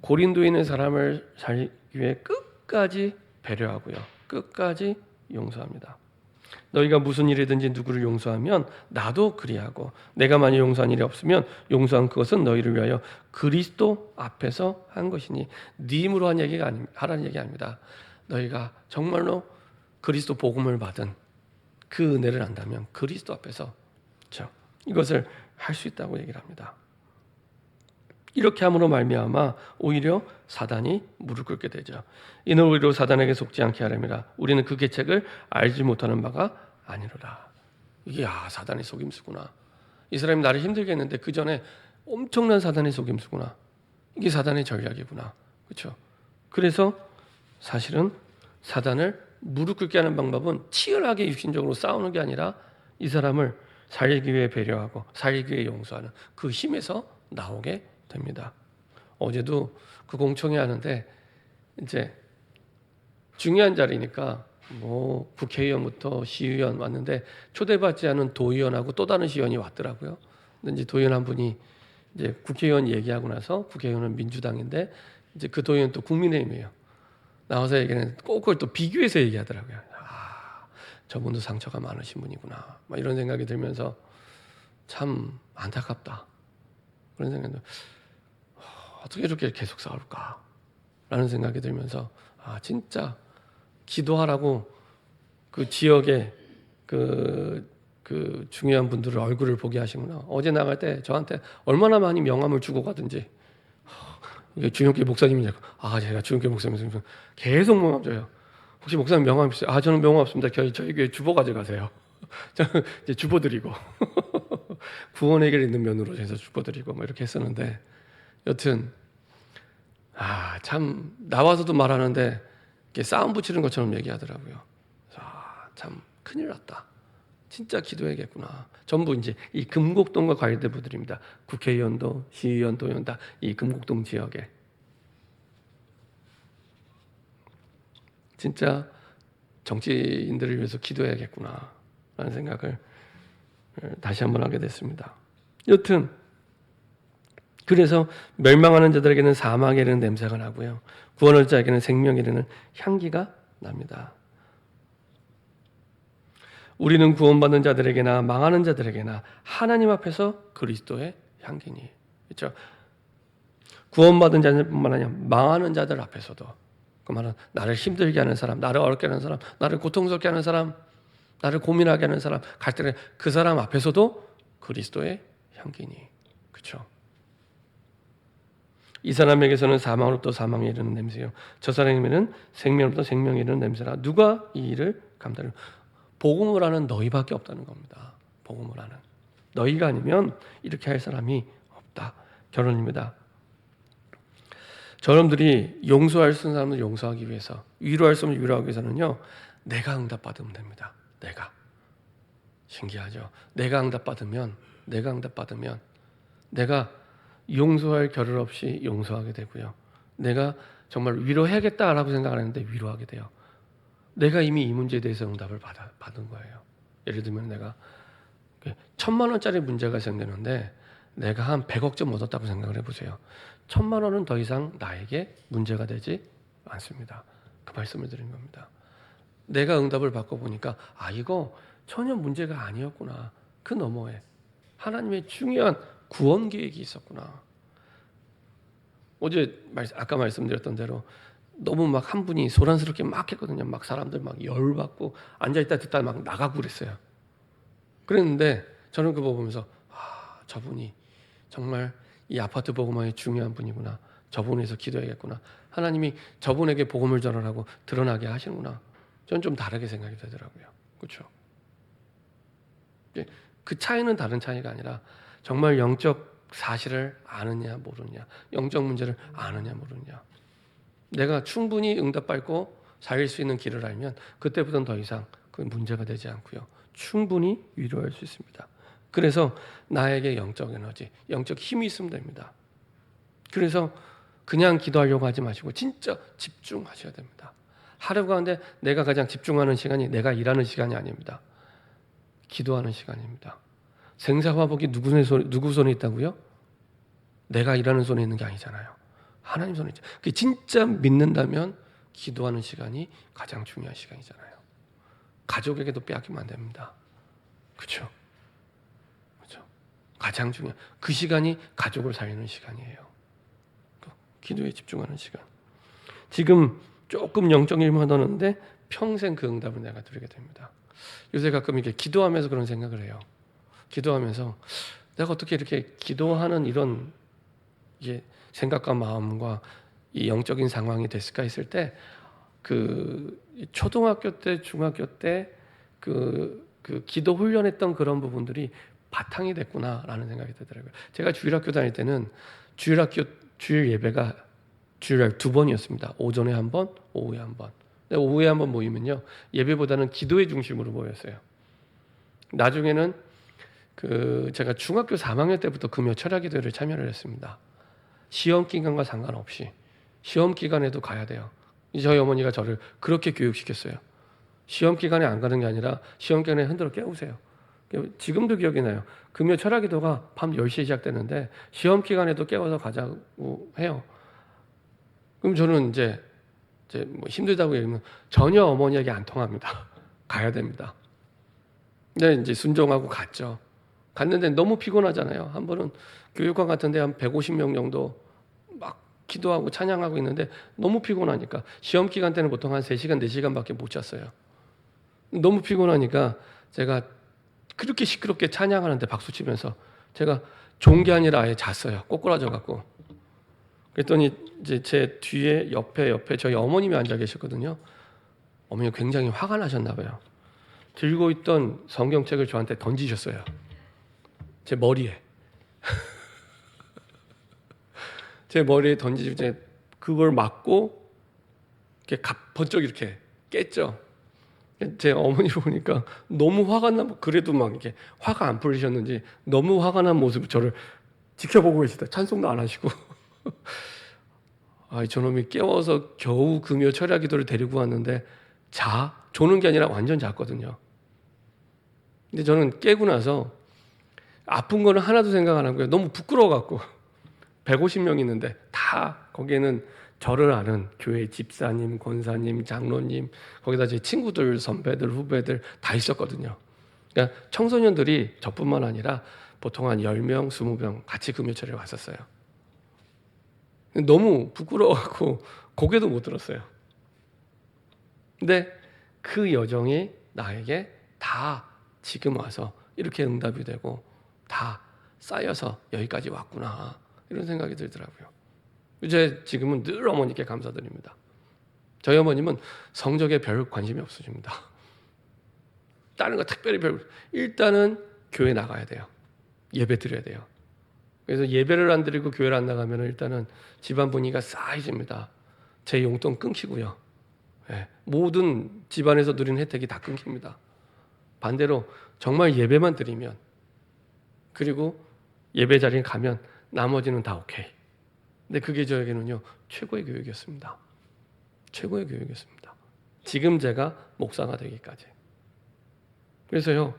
고린도에 있는 사람을 살기 위해 끝까지 배려하고요. 끝까지 용서합니다. 너희가 무슨 일이든지 누구를 용서하면 나도 그리하고 내가 만약 용서한 일이 없으면 용서한 그것은 너희를 위하여 그리스도 앞에서 한 것이니 네 힘으로 한 얘기가 하라는 얘기 아닙니다. 너희가 정말로 그리스도 복음을 받은 그 은혜를 안다면 그리스도 앞에서 그렇죠? 이것을 할 수 있다고 얘기를 합니다. 이렇게 함으로 말미암아 오히려 사단이 무릎 꿇게 되죠. 이는 우리로 사단에게 속지 않게 하려니라. 우리는 그 계책을 알지 못하는 바가 아니로라. 이게 사단의 속임수구나. 이 사람이 나를 힘들게 했는데 그 전에 엄청난 사단의 속임수구나. 이게 사단의 전략이구나. 그렇죠? 그래서 사실은 사단을 무릎 꿇게 하는 방법은 치열하게 육신적으로 싸우는 게 아니라 이 사람을 살리기 위해 배려하고 살리기 위해 용서하는 그 힘에서 나오게 됩니다. 어제도 그 공청회 하는데 이제 중요한 자리니까 뭐 국회의원부터 시의원 왔는데 초대받지 않은 도의원하고 또 다른 시의원이 왔더라고요. 근데 이제 도의원 한 분이 이제 국회의원 얘기하고 나서 국회의원은 민주당인데 이제 그 도의원 또 국민의힘이에요. 나와서 얘기는 꼭 그걸 또 비교해서 얘기하더라고요. 저분도 상처가 많으신 분이구나. 막 이런 생각이 들면서 참 안타깝다. 그런 생각도 어떻게 이렇게 계속 싸울까? 라는 생각이 들면서 진짜 기도하라고 그 지역에 그 중요한 분들의 얼굴을 보게 하시구나. 어제 나갈 때 저한테 얼마나 많이 명함을 주고 가든지 주영교 목사님이 제가 주영교 목사님 계속 명함 줘요. 혹시 목사님 명함 있어요? 저는 명함 없습니다. 저희 교회 주보 가져가세요. 저는 이제 주보 드리고 구원 해결 있는 면으로 해서 주보 드리고 뭐 이렇게 했었는데 여튼 참 나와서도 말하는데 싸움 붙이는 것처럼 얘기하더라고요. 참 큰일 났다. 진짜 기도해야겠구나. 전부 이제 이 금곡동과 관련된 분들입니다. 국회의원도 시의원, 도의원 다 이 금곡동 지역에 진짜 정치인들을 위해서 기도해야겠구나 라는 생각을 다시 한번 하게 됐습니다. 여튼 그래서 멸망하는 자들에게는 사망에 이르는 냄새가 나고요. 구원할 자에게는 생명에 이르는 향기가 납니다. 우리는 구원받는 자들에게나 망하는 자들에게나 하나님 앞에서 그리스도의 향기니. 그렇죠? 구원받은 자들뿐만 아니라 망하는 자들 앞에서도 그 말은 나를 힘들게 하는 사람, 나를 어렵게 하는 사람, 나를 고통스럽게 하는 사람, 나를 고민하게 하는 사람, 갈등에 그 사람 앞에서도 그리스도의 향기니. 그렇죠? 이 사람에게서는 사망으로부터 사망에 이르는 냄새요. 저 사람에게는 생명으로부터 생명에 이르는 냄새라. 누가 이 일을 감당해? 복음을 하는 너희밖에 없다는 겁니다. 복음을 하는 너희가 아니면 이렇게 할 사람이 없다. 결론입니다. 저놈들이 용서할 수 있는 사람을 용서하기 위해서, 위로할 수 없는 위로하기 위해서는요, 내가 응답받으면 됩니다. 내가. 신기하죠? 내가 응답받으면 내가 용서할 겨를 없이 용서하게 되고요. 내가 정말 위로해야겠다라고 생각을 했는데 위로하게 돼요. 내가 이미 이 문제에 대해서 응답을 받은 거예요. 예를 들면 내가 1,000만 원짜리 문제가 생기는데 내가 한 100억쯤 얻었다고 생각을 해보세요. 1,000만 원은 더 이상 나에게 문제가 되지 않습니다. 그 말씀을 드린 겁니다. 내가 응답을 받고 보니까 이거 전혀 문제가 아니었구나. 그 너머에 하나님의 중요한 구원 계획이 있었구나. 어제 아까 말씀드렸던 대로 너무 막 한 분이 소란스럽게 막 했거든요. 막 사람들 막 열받고 앉아있다 듣다 막 나가고 그랬어요. 그랬는데 저는 그거 보면서 저분이 정말 이 아파트 복음화에 중요한 분이구나. 저분에서 기도해야겠구나. 하나님이 저분에게 복음을 전하라고 드러나게 하시는구나. 저는 좀 다르게 생각이 되더라고요. 그렇죠? 그 차이는 다른 차이가 아니라 정말 영적 사실을 아느냐 모르느냐, 영적 문제를 아느냐 모르느냐. 내가 충분히 응답받고 살릴 수 있는 길을 알면 그때부터는 더 이상 그 문제가 되지 않고요. 충분히 위로할 수 있습니다. 그래서 나에게 영적 에너지, 영적 힘이 있으면 됩니다. 그래서 그냥 기도하려고 하지 마시고 진짜 집중하셔야 됩니다. 하루 가운데 내가 가장 집중하는 시간이 내가 일하는 시간이 아닙니다. 기도하는 시간입니다. 생사화복이 누구 손에 있다고요? 내가 일하는 손에 있는 게 아니잖아요. 하나님 손에 있죠. 그 진짜 믿는다면 기도하는 시간이 가장 중요한 시간이잖아요. 가족에게도 빼앗기면 안 됩니다. 그렇죠? 그렇죠? 가장 중요한 그 시간이 가족을 살리는 시간이에요. 기도에 집중하는 시간. 지금 조금 영적 일만 하는데 평생 그 응답을 내가 드리게 됩니다. 요새 가끔 이렇게 기도하면서 그런 생각을 해요. 기도하면서 내가 어떻게 이렇게 기도하는 이런 이게 생각과 마음과 이 영적인 상황이 됐을까 했을 때 그 초등학교 때, 중학교 때 그 기도 훈련했던 그런 부분들이 바탕이 됐구나라는 생각이 들더라고요. 제가 주일학교 다닐 때는 주일 예배가 주일날 2번이었습니다. 오전에 한 번, 오후에 한 번. 오후에 한 번 모이면요 예배보다는 기도의 중심으로 모였어요. 나중에는 제가 중학교 3학년 때부터 금요 철야 기도회를 참여를 했습니다. 시험 기간과 상관없이 시험 기간에도 가야 돼요. 저희 어머니가 저를 그렇게 교육시켰어요. 시험 기간에 안 가는 게 아니라 시험 기간에 흔들어 깨우세요. 지금도 기억이 나요. 금요 철야 기도가 밤 10시에 시작되는데 시험 기간에도 깨워서 가자고 해요. 그럼 저는 이제 뭐 힘들다고 얘기하면 전혀 어머니에게 안 통합니다. 가야 됩니다. 근데 이제 순종하고 갔죠. 갔는데 너무 피곤하잖아요. 한 번은 교육관 같은데 한 150명 정도 막 기도하고 찬양하고 있는데 너무 피곤하니까 시험 기간 때는 보통 한 3시간, 4시간밖에 못 잤어요. 너무 피곤하니까 제가 그렇게 시끄럽게 찬양하는데 박수 치면서 제가 좋은 게 아니라 아예 잤어요. 꼬꾸라져 갖고. 그랬더니 이제 제 뒤에 옆에 저희 어머님이 앉아 계셨거든요. 어머니가 굉장히 화가 나셨나 봐요. 들고 있던 성경책을 저한테 던지셨어요. 제 머리에. 제 머리에 던지고 이제 그걸 맞고 이렇게 번쩍 이렇게 깼죠. 제 어머니를 보니까 너무 화가 나고 그래도 막 이렇게 화가 안 풀리셨는지 너무 화가 난 모습을 저를 지켜보고 계시다. 찬송도 안 하시고. 저놈이 깨워서 겨우 금요 철야 기도를 데리고 왔는데 조는 게 아니라 완전 잤거든요. 근데 저는 깨고 나서 아픈 거는 하나도 생각 안 하고요. 너무 부끄러워갖고 150명 있는데 다 거기에는 저를 아는 교회 집사님, 권사님, 장로님, 거기다 제 친구들, 선배들, 후배들 다 있었거든요. 그러니까 청소년들이 저뿐만 아니라 보통 한 10명, 20명 같이 금요철에 왔었어요. 너무 부끄러워갖고 고개도 못 들었어요. 근데 그 여정이 나에게 다 지금 와서 이렇게 응답이 되고 다 쌓여서 여기까지 왔구나 이런 생각이 들더라고요. 이제 지금은 늘 어머니께 감사드립니다. 저희 어머님은 성적에 별 관심이 없으십니다. 다른 거 특별히 일단은 교회 나가야 돼요. 예배 드려야 돼요. 그래서 예배를 안 드리고 교회를 안 나가면 일단은 집안 분위기가 싸해집니다. 제 용돈 끊기고요. 모든 집안에서 누리는 혜택이 다 끊깁니다. 반대로 정말 예배만 드리면 그리고 예배 자리에 가면 나머지는 다 오케이. 근데 그게 저에게는요 최고의 교육이었습니다. 최고의 교육이었습니다. 지금 제가 목사가 되기까지. 그래서요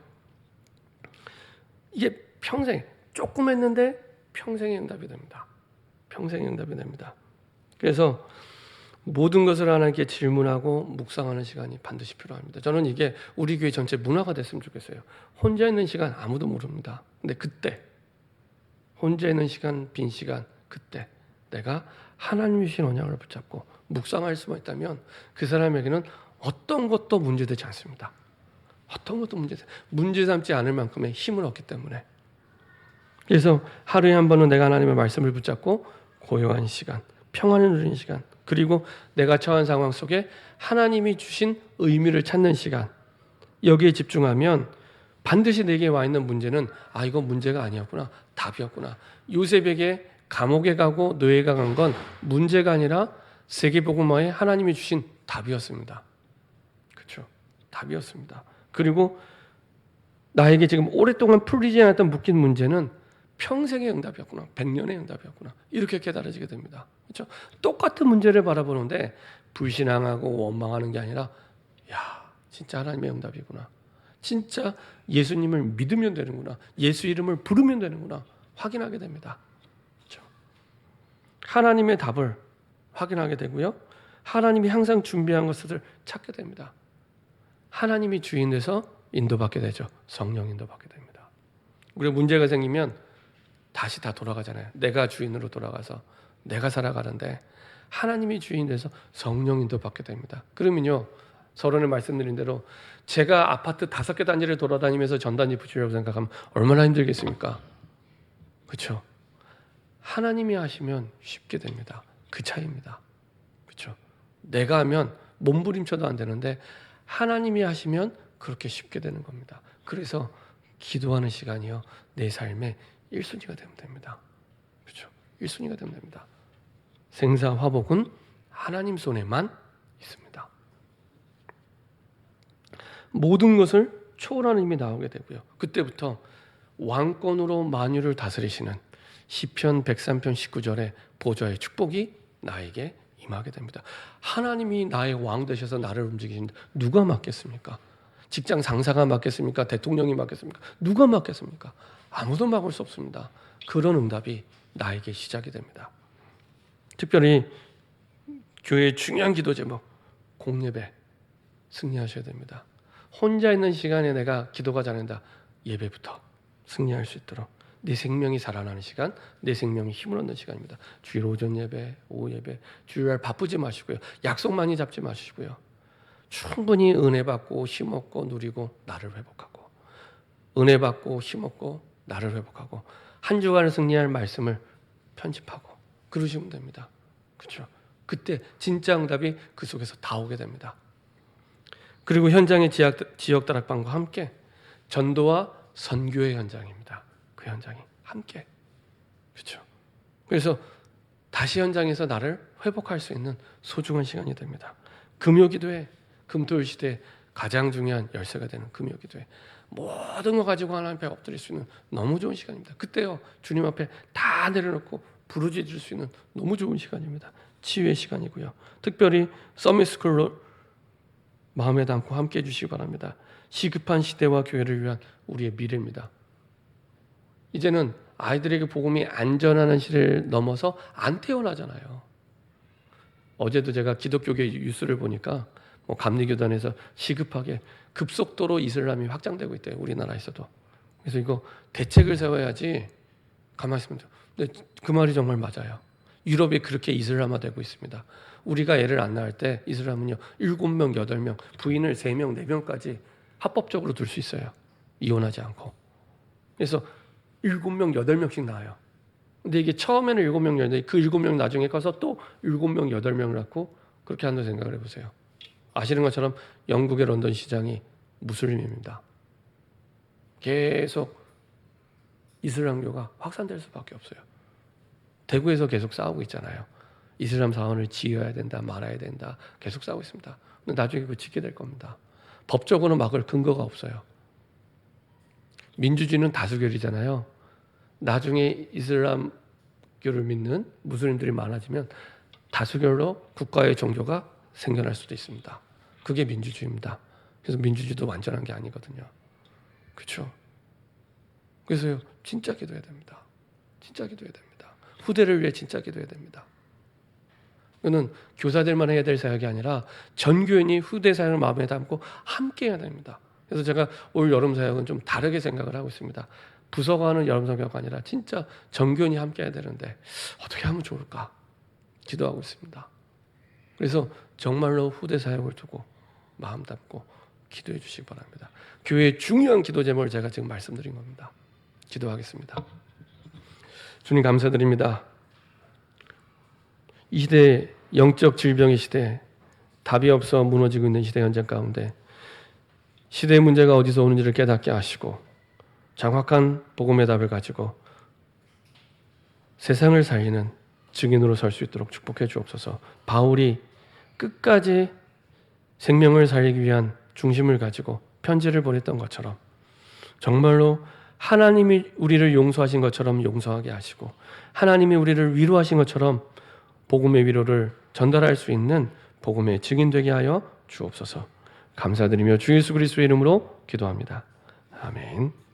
이게 평생 조금 했는데 평생의 응답이 됩니다. 평생의 응답이 됩니다. 그래서 모든 것을 하나님께 질문하고 묵상하는 시간이 반드시 필요합니다. 저는 이게 우리 교회 전체 문화가 됐으면 좋겠어요. 혼자 있는 시간 아무도 모릅니다. 근데 그때 혼자 있는 시간, 빈 시간, 그때 내가 하나님이 주신 언약을 붙잡고 묵상할 수만 있다면 그 사람에게는 어떤 것도 문제되지 않습니다. 어떤 것도 문제 삼지 않을 만큼의 힘을 얻기 때문에. 그래서 하루에 한 번은 내가 하나님의 말씀을 붙잡고 고요한 시간, 평안을 누리는 시간, 그리고 내가 처한 상황 속에 하나님이 주신 의미를 찾는 시간, 여기에 집중하면 반드시 내게 와 있는 문제는 이건 문제가 아니었구나, 답이었구나. 요셉에게 감옥에 가고 노예가 간 건 문제가 아니라 세계복음화에 하나님이 주신 답이었습니다. 그렇죠? 답이었습니다. 그리고 나에게 지금 오랫동안 풀리지 않았던 묶인 문제는 평생의 응답이었구나, 100년의 응답이었구나, 이렇게 깨달아지게 됩니다. 그렇죠? 똑같은 문제를 바라보는데 불신앙하고 원망하는 게 아니라, 야, 진짜 하나님의 응답이구나, 진짜 예수님을 믿으면 되는구나, 예수 이름을 부르면 되는구나 확인하게 됩니다. 그렇죠? 하나님의 답을 확인하게 되고요, 하나님이 항상 준비한 것을 찾게 됩니다. 하나님이 주인 돼서 인도받게 되죠. 성령 인도받게 됩니다. 그리고 문제가 생기면 다시 다 돌아가잖아요. 내가 주인으로 돌아가서 내가 살아가는데 하나님이 주인 돼서 성령 인도받게 됩니다. 그러면요, 서론에 말씀드린 대로 제가 아파트 5개 단지를 돌아다니면서 전단지 붙이려고 생각하면 얼마나 힘들겠습니까? 그렇죠? 하나님이 하시면 쉽게 됩니다. 그 차이입니다. 그렇죠? 내가 하면 몸부림쳐도 안 되는데 하나님이 하시면 그렇게 쉽게 되는 겁니다. 그래서 기도하는 시간이요, 내 삶의 1순위가 되면 됩니다. 그렇죠? 1순위가 되면 됩니다. 생사화복은 하나님 손에만 있습니다. 모든 것을 초월하는 힘이 나오게 되고요, 그때부터 왕권으로 만유를 다스리시는 시편 103편 19절의 보좌의 축복이 나에게 임하게 됩니다. 하나님이 나의 왕 되셔서 나를 움직이시는데 누가 맡겠습니까? 직장 상사가 맡겠습니까? 대통령이 맡겠습니까? 누가 맡겠습니까? 아무도 막을 수 없습니다. 그런 응답이 나에게 시작이 됩니다. 특별히 교회의 중요한 기도 제목, 공예배 승리하셔야 됩니다. 혼자 있는 시간에 내가 기도가 잘한다, 예배부터 승리할 수 있도록 내 생명이 살아나는 시간, 내 생명이 힘을 얻는 시간입니다. 주일 오전 예배, 오후 예배, 주일날 바쁘지 마시고요, 약속 많이 잡지 마시고요, 충분히 은혜 받고 힘없고 누리고 나를 회복하고, 은혜 받고 힘없고 나를 회복하고, 한 주간을 승리할 말씀을 편집하고 그러시면 됩니다. 그렇죠? 그때 진짜 응답이 그 속에서 다 오게 됩니다. 그리고 현장의 지역 다락방과 함께 전도와 선교의 현장입니다. 그 현장이 함께. 그렇죠? 그래서 다시 현장에서 나를 회복할 수 있는 소중한 시간이 됩니다. 금요기도회, 금토일 시대에 가장 중요한 열쇠가 되는 금요기도회, 모든 거 가지고 하나님 앞에 엎드릴 수 있는 너무 좋은 시간입니다. 그때요, 주님 앞에 다 내려놓고 부르짖을 수 있는 너무 좋은 시간입니다. 치유의 시간이고요. 특별히 서밋스쿨로 마음에 담고 함께 해주시기 바랍니다. 시급한 시대와 교회를 위한 우리의 미래입니다. 이제는 아이들에게 복음이 안전하는 시대를 넘어서 안 태어나잖아요. 어제도 제가 기독교계 뉴스를 보니까 감리교단에서 시급하게 급속도로 이슬람이 확장되고 있대요, 우리나라에서도. 그래서 이거 대책을 세워야지. 가만히 있으면 돼요. 근데 그 말이 정말 맞아요. 유럽이 그렇게 이슬람화되고 있습니다. 우리가 애를 안 낳을 때 이슬람은요, 7명, 8명, 부인을 3명, 4명까지 합법적으로 둘 수 있어요, 이혼하지 않고. 그래서 7명, 8명씩 낳아요. 근데 이게 처음에는 7명, 8명, 그 7명 나중에 가서 또 7명, 8명을 낳고 그렇게 한다고 생각을 해보세요. 아시는 것처럼 영국의 런던 시장이 무슬림입니다. 계속 이슬람교가 확산될 수밖에 없어요. 대구에서 계속 싸우고 있잖아요. 이슬람 사원을 지어야 된다, 말아야 된다, 계속 싸우고 있습니다. 근데 나중에 그거 짓게 될 겁니다. 법적으로 막을 근거가 없어요. 민주주의는 다수결이잖아요. 나중에 이슬람교를 믿는 무슬림들이 많아지면 다수결로 국가의 종교가 생겨날 수도 있습니다. 그게 민주주의입니다. 그래서 민주주의도 완전한 게 아니거든요. 그렇죠? 그래서요, 진짜 기도해야 됩니다. 진짜 기도해야 됩니다. 후대를 위해 진짜 기도해야 됩니다. 이거는 교사들만 해야 될 사역이 아니라 전 교인이 후대 사역을 마음에 담고 함께 해야 됩니다. 그래서 제가 올 여름 사역은 좀 다르게 생각을 하고 있습니다. 부서가 하는 여름 사역이 아니라 진짜 전 교인이 함께 해야 되는데 어떻게 하면 좋을까 기도하고 있습니다. 그래서 정말로 후대 사역을 두고 마음 담고 기도해 주시기 바랍니다. 교회의 중요한 기도 제목을 제가 지금 말씀드린 겁니다. 기도하겠습니다. 주님 감사드립니다. 이 시대 영적 질병의 시대, 답이 없어 무너지고 있는 시대 현장 가운데 시대의 문제가 어디서 오는지를 깨닫게 하시고 정확한 복음의 답을 가지고 세상을 살리는 증인으로 설 수 있도록 축복해 주옵소서. 바울이 끝까지 생명을 살리기 위한 중심을 가지고 편지를 보냈던 것처럼 정말로 하나님이 우리를 용서하신 것처럼 용서하게 하시고 하나님이 우리를 위로하신 것처럼 복음의 위로를 전달할 수 있는 복음의 증인 되게 하여 주옵소서. 감사드리며 주 예수 그리스도의 이름으로 기도합니다. 아멘.